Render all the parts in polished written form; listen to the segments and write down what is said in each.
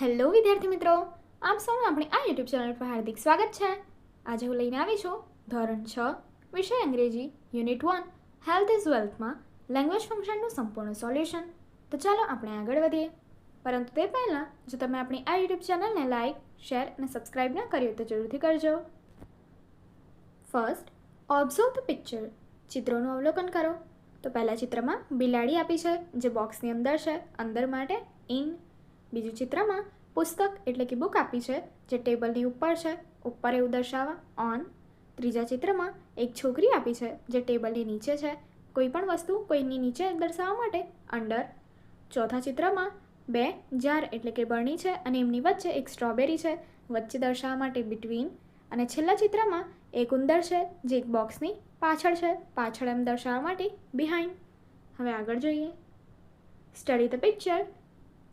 Hello વિદ્યાર્થી મિત્રો, આપ સૌનું આપણી આ યુટ્યુબ ચેનલ પર હાર્દિક સ્વાગત છે. આજે હું લઈને આવી છું ધોરણ 6 વિષય અંગ્રેજી યુનિટ 1 હેલ્થ ઇઝ વેલ્થમાં લેંગ્વેજ ફંક્શનનું સંપૂર્ણ સોલ્યુશન. તો ચાલો આપણે આગળ વધીએ. પરંતુ તે પહેલાં જો તમે આપણી આ યુટ્યુબ ચેનલને લાઇક, શેર અને સબસ્ક્રાઇબ ન કરી તો જરૂરથી કરજો. First, observe the picture. ચિત્રોનું અવલોકન કરો. તો પહેલા ચિત્રમાં બિલાડી આપી છે જે બોક્સની અંદર છે, અંદર માટે ઇન. બીજું ચિત્રમાં પુસ્તક એટલે કે બુક આપી છે જે ટેબલની ઉપર છે, ઉપર એવું દર્શાવવા ઓન. ત્રીજા ચિત્રમાં એક છોકરી આપી છે જે ટેબલની નીચે છે, કોઈ પણ વસ્તુ કોઈની નીચે દર્શાવવા માટે અંડર. ચોથા ચિત્રમાં બે જાર એટલે કે બરણી છે અને એમની વચ્ચે એક સ્ટ્રોબેરી છે, વચ્ચે દર્શાવવા માટે બિટવીન. અને છેલ્લા ચિત્રમાં એક ઉંદર છે જે એક બોક્સની પાછળ છે, પાછળ એમ દર્શાવવા માટે બિહાઇન્ડ. હવે આગળ જોઈએ. Study the picture.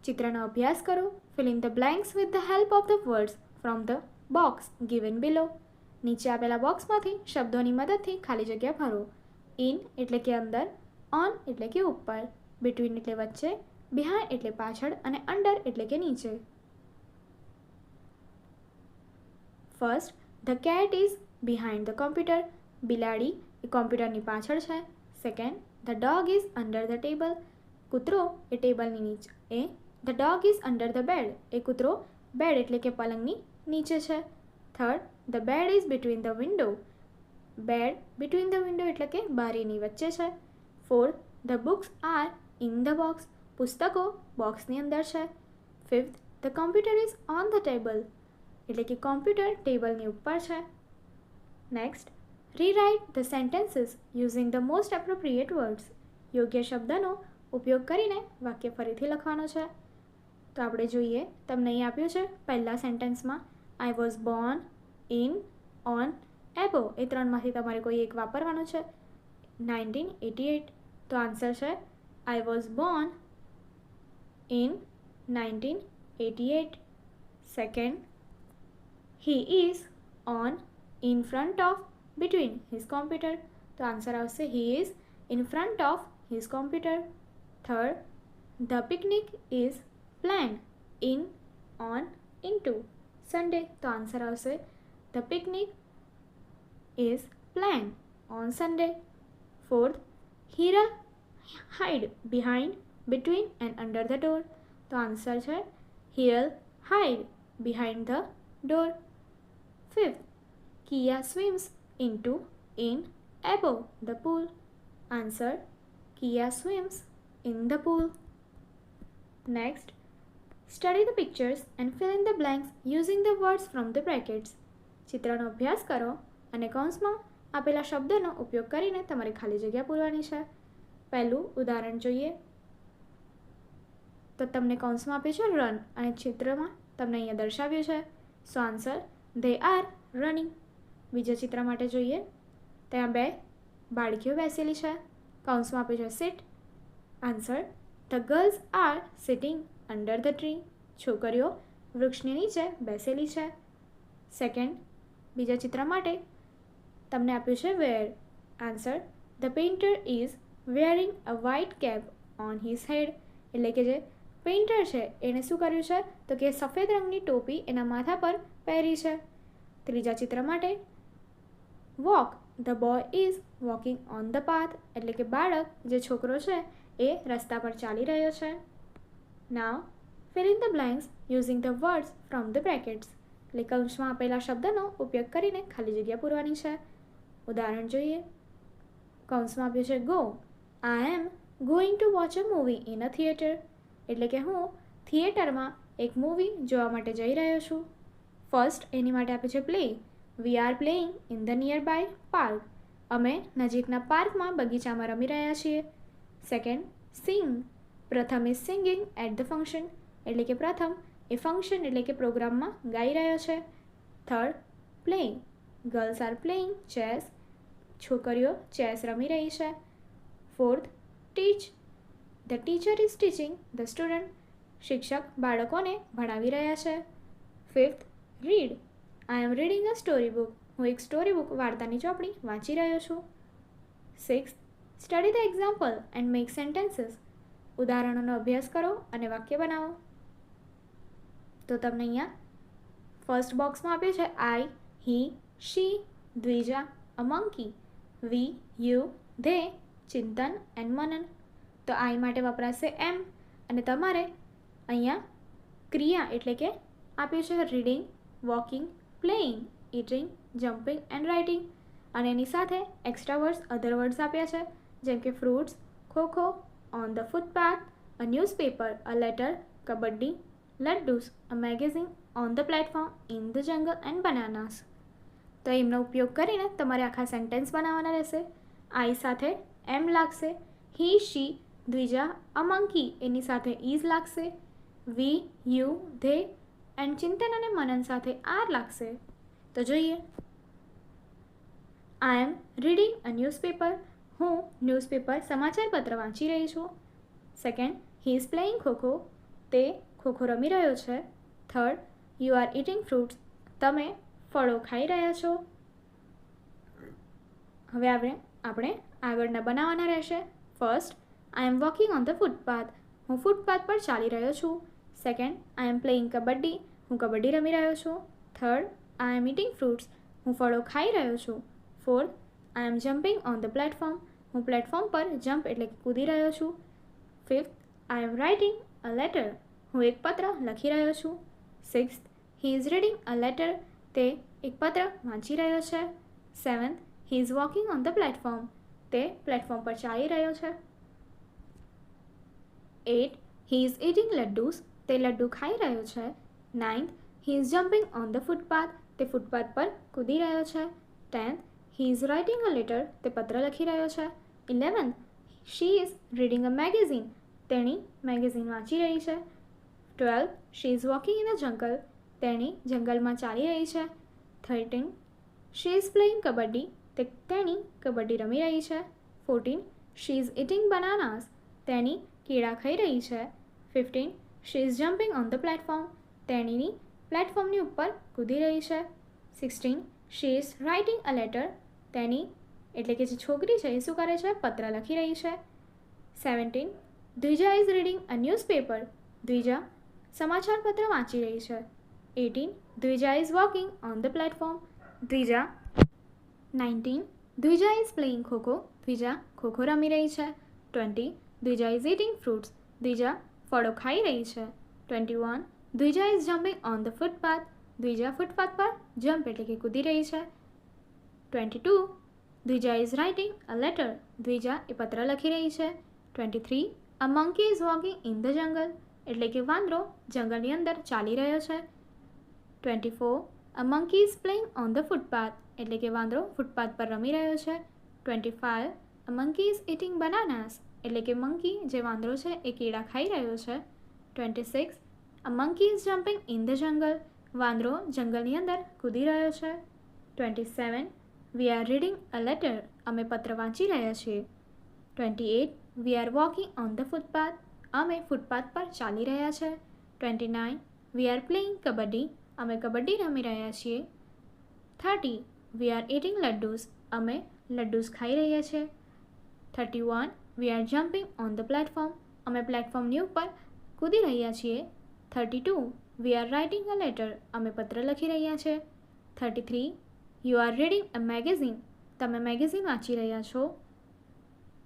ચિત્રનો અભ્યાસ કરો. Fill in the blanks with the help of the words from the box given below. નીચે આપેલા બોક્સમાંથી શબ્દોની મદદથી ખાલી જગ્યા ભરો. ઇન એટલે કે અંદર, ઓન એટલે કે ઉપર, બિટવીન એટલે વચ્ચે, બિહાઇન્ડ એટલે પાછળ અને અંડર એટલે કે નીચે. First, the cat is behind the computer. બિલાડી એ કોમ્પ્યુટરની પાછળ છે. Second, the dog is under the table. કૂતરો એ ટેબલની નીચે એ. The dog is under the bed. એ કૂતરો બેડ એટલે કે પલંગની નીચે છે. Third, the bed is between the window. Bed between the window એટલે કે બારીની વચ્ચે છે. Fourth, the books are in the box. પુસ્તકો બોક્સની અંદર છે. Fifth, the computer is on the table. એટલે કે કોમ્પ્યુટર ટેબલની ઉપર છે. Next, rewrite the sentences using the most appropriate words. યોગ્ય શબ્દનો ઉપયોગ કરીને વાક્ય ફરીથી લખવાનો છે. તો આપણે જોઈએ, તમને અહીં આપ્યું છે પહેલા સેન્ટેન્સમાં I was born in, on, above એ ત્રણમાંથી તમારે કોઈ એક વાપરવાનું છે. 1988. તો આન્સર છે આઈ was born in 1988. Second, he is on, in front of, between his computer. તો આન્સર આવશે he is in front of his computer. Third, the picnic is planned in, on, into Sunday. તો answer આવશે the picnic is planned on Sunday. Fourth, Hiral hide behind, between and under the door. તો answer છે Hiral hide behind the door. Fifth, Kia swims into, in, above the pool. Answer Kia swims in the pool. Next, study the pictures and fill in the blanks using the words from the brackets. ચિત્રનો અભ્યાસ કરો અને કૌંસમાં આપેલા શબ્દનો ઉપયોગ કરીને તમારે ખાલી જગ્યા પૂરવાની છે. પહેલું ઉદાહરણ જોઈએ. તો તમને કૌંસમાં આપ્યું છે રન અને ચિત્રમાં તમને અહીંયા દર્શાવ્યું છે. સો આન્સર ધે આર રનિંગ. બીજા ચિત્ર માટે જોઈએ. ત્યાં બે બાળકીઓ બેસેલી છે. કૌંસમાં આપ્યું છે sit. Answer the girls are sitting under the tree. છોકરીઓ વૃક્ષની નીચે બેસેલી છે. સેકન્ડ, બીજા ચિત્ર માટે તમને આપ્યું છે wear. Answer the painter is wearing a white cap on his head. એટલે કે જે પેઇન્ટર છે એણે શું કર્યું છે તો કે સફેદ રંગની ટોપી એના માથા પર પહેરી છે. ત્રીજા ચિત્ર માટે walk, the boy is walking on the path. એટલે કે બાળક જે છોકરો છે એ રસ્તા પર ચાલી રહ્યો છે. નાવ fill in the blanks using the words from the brackets. એટલે કૌંસમાં આપેલા શબ્દનો ઉપયોગ કરીને ખાલી જગ્યા પૂરવાની છે. ઉદાહરણ જોઈએ. કૌંસમાં આપ્યું છે go. I am going to watch a movie in a theatre. એટલે કે હું થિયેટરમાં એક મૂવી જોવા માટે જઈ રહ્યો છું. ફર્સ્ટ, એની માટે આપ્યું છે play. We are playing in the nearby park. અમે નજીકના પાર્કમાં બગીચામાં રમી રહ્યા છીએ. Second, sing. Pratham is singing at the function. એટલે કે પ્રથમ એ ફંક્શન એટલે કે પ્રોગ્રામમાં ગાઈ રહ્યો છે. Third, playing. Girls are playing chess. છોકરીઓ ચેસ રમી રહી છે. Fourth, teach. The teacher is teaching the student. શિક્ષક બાળકોને ભણાવી રહ્યા છે. Fifth, read. I am reading a story book. હું એક સ્ટોરી બુક વાર્તાની ચોપડી વાંચી રહ્યો છું. Sixth, study the example and make sentences. ઉદાહરણોનો અભ્યાસ કરો અને વાક્ય બનાવો. તો તમને અહીંયા ફર્સ્ટ બોક્સમાં આપ્યું છે I, he, she, Dwija, a monkey, we, you, they, Chintan and Manan. તો આઈ માટે વપરાશે એમ, અને તમારે અહીંયા ક્રિયા એટલે કે આપ્યું છે reading, walking, playing, eating, jumping and writing, અને એની સાથે એક્સ્ટ્રા વર્ડ્સ, અધર વર્ડ્સ આપ્યા છે, જેમ કે fruits, kho kho, on the footpath, a newspaper, a letter, kabaddi, laddus, a magazine, on the platform, in the jungle and bananas. તો એમનો ઉપયોગ કરીને તમારે આખા સેન્ટેન્સ બનાવવાના રહેશે. આઈ સાથે એમ લાગશે, હી, શી, દ્વિજા, અ મંકી એની સાથે ઇઝ લાગશે, વી, યુ, ધે એન્ડ ચિંતન અને મનન સાથે આર લાગશે. તો જોઈએ. આઈ એમ રીડિંગ અ ન્યૂઝપેપર. હું ન્યૂઝપેપર સમાચાર પત્ર વાંચી રહી છું. Second, he is playing kho kho. તે ખોખો રમી રહ્યો છે. Third, you are eating fruits. તમે ફળો ખાઈ રહ્યા છો. હવે આપણે આગળના બનાવવાના રહેશે. First, I am walking on the footpath. હું ફૂટપાથ પર ચાલી રહ્યો છું. Second, I am playing kabaddi. હું કબડ્ડી રમી રહ્યો છું. Third, I am eating fruits. હું ફળો ખાઈ રહ્યો છું. Fourth, I am jumping on the platform. હું પ્લેટફોર્મ પર જમ્પ એટલે કે કૂદી રહ્યો છું. Fifth, I am writing a letter. હું એક પત્ર લખી રહ્યો છું. Sixth, he is reading a letter. તે એક પત્ર વાંચી રહ્યો છે. Seventh, he is walking on the platform. તે પ્લેટફોર્મ પર ચાલી રહ્યો છે. 8, હી ઇઝ ઇટિંગ લડ્ડુસ. તે લડ્ડુ ખાઈ રહ્યો છે. 9th, he is jumping on the footpath. તે ફૂટપાથ પર કૂદી રહ્યો છે. 10th, he is writing a letter. તે પત્ર લખી રહ્યો છે. 11th, she is reading a magazine. તેણી મેગેઝિન વાંચી રહી છે. 12th, she is walking in a jungle. તેણી જંગલમાં ચાલી રહી છે. 13, શી ઇઝ પ્લેઇંગ કબડ્ડી. તેણી કબડ્ડી રમી રહી છે. 14, શી ઇઝ ઇટિંગ બનાનાસ. તેણી કેળા ખાઈ રહી છે. 15, she is jumping on the platform. તેણીની પ્લેટફોર્મની ઉપર કૂદી રહી છે. 16, she is writing a letter. તેની એટલે કે જે છોકરી છે એ શું કરે છે? પત્ર લખી રહી છે. 17, Dwija is reading a newspaper. Dwija સમાચાર પત્ર વાંચી રહી છે. 18, Dwija is walking on the platform. 19, Dwija is playing kho kho. Dwija kho kho રમી રહી છે. 20, Dwija is eating fruits. Dwija ફળો ખાઈ રહી છે. 21, Dwija is jumping on the footpath. Dwija footpath પર જમ્પ એટલે કે કૂદી રહી છે. 22, Dwija is writing a letter. Dwija એ પત્ર લખી રહી છે. 23, a monkey is walking in the જંગલ. એટલે કે વાંદરો જંગલની અંદર ચાલી રહ્યો છે. 24, a monkey is playing on the footpath. એટલે કે વાંદરો ફૂટપાથ પર રમી રહ્યો છે. 25, અ મંકી ઇઝ ઇટિંગ બનાનાસ. એટલે કે મંકી જે વાંદરો છે એ કેળા ખાઈ રહ્યો છે. 26, a monkey is jumping in the જંગલ. વાંદરો જંગલની અંદર કૂદી રહ્યો છે. 27, we are reading a letter. અમે પત્ર વાંચી રહ્યા છીએ. 28, we are walking on the footpath. અમે ફૂટપાથ પર ચાલી રહ્યા છે. 29, વી આર પ્લેઇંગ કબડ્ડી. અમે કબડ્ડી રમી રહ્યા છીએ. 30, વી આર ઇટિંગ લડ્ડુસ. અમે લડ્ડુસ ખાઈ રહ્યા છીએ. 31, we are jumping on the platform. અમે પ્લેટફોર્મની ઉપર કૂદી રહ્યા છીએ. 32, we are writing a letter. અમે પત્ર લખી રહ્યા છીએ. 33, you are reading a magazine. તમે મેગેઝિન વાંચી રહ્યા છો.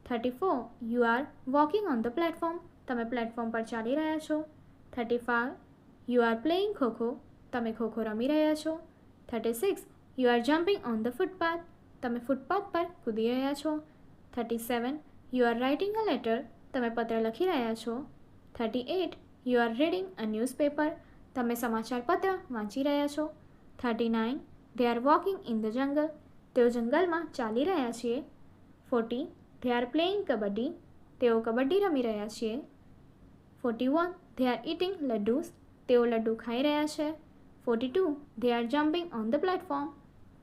34, you are walking on the platform. તમે પ્લેટફોર્મ પર ચાલી રહ્યા છો. 35, યુ આર પ્લેઇંગ ખોખો. તમે ખોખો રમી રહ્યા છો. 36, you are jumping on the footpath. તમે ફૂટપાથ પર કૂદી રહ્યા છો. 37, you are writing a letter. તમે પત્ર લખી રહ્યા છો. 38, you are reading a newspaper. તમે સમાચાર પત્ર વાંચી રહ્યા છો. 39, they are walking in the જંગલ. તેઓ જંગલમાં ચાલી રહ્યા છીએ. 40, ધે આર પ્લેઇંગ કબડ્ડી. તેઓ કબડ્ડી રમી રહ્યા છીએ. 41, ધે આર ઇટિંગ લડ્ડુસ. તેઓ લડ્ડુ ખાઈ રહ્યા છે. 42, they are jumping on the platform.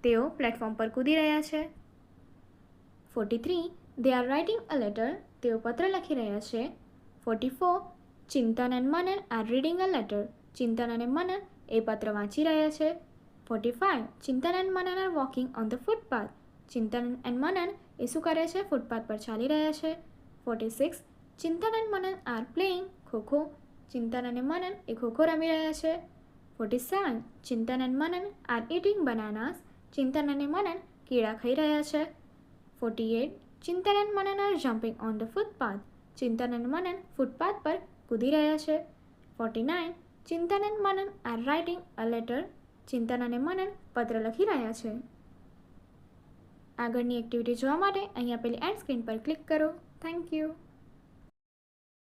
તેઓ પ્લેટફોર્મ પર કૂદી રહ્યા છે. 43, they are writing a letter. તેઓ પત્ર લખી રહ્યા છે. 44, Chintan and Manan are reading a letter. Chintan અને મનન એ પત્ર વાંચી રહ્યા છે. 45, Chintan and Manan are walking on the footpath. Chintan and Manan એ શું કરે છે? ફૂટપાથ પર ચાલી રહ્યા છે. 46, Chintan and Manan are playing kho kho. ચિંતન અને મનન એ ખોખો રમી રહ્યા છે. 47. Chintan and Manan are eating bananas. Chintan અને મનન કેળા ખાઈ રહ્યા છે. 48. Chintan and Manan are jumping on the footpath. ચિંતન અને મનન ફૂટપાથ પર કૂદી રહ્યા છે. 49. Chintan and Manan are writing a letter. ચિંતન અને મનન પત્ર લખી રહ્યા છે. આગળની એક્ટિવિટી જોવા માટે અહીં આપેલી એન્ડ સ્ક્રીન પર ક્લિક કરો. Thank you.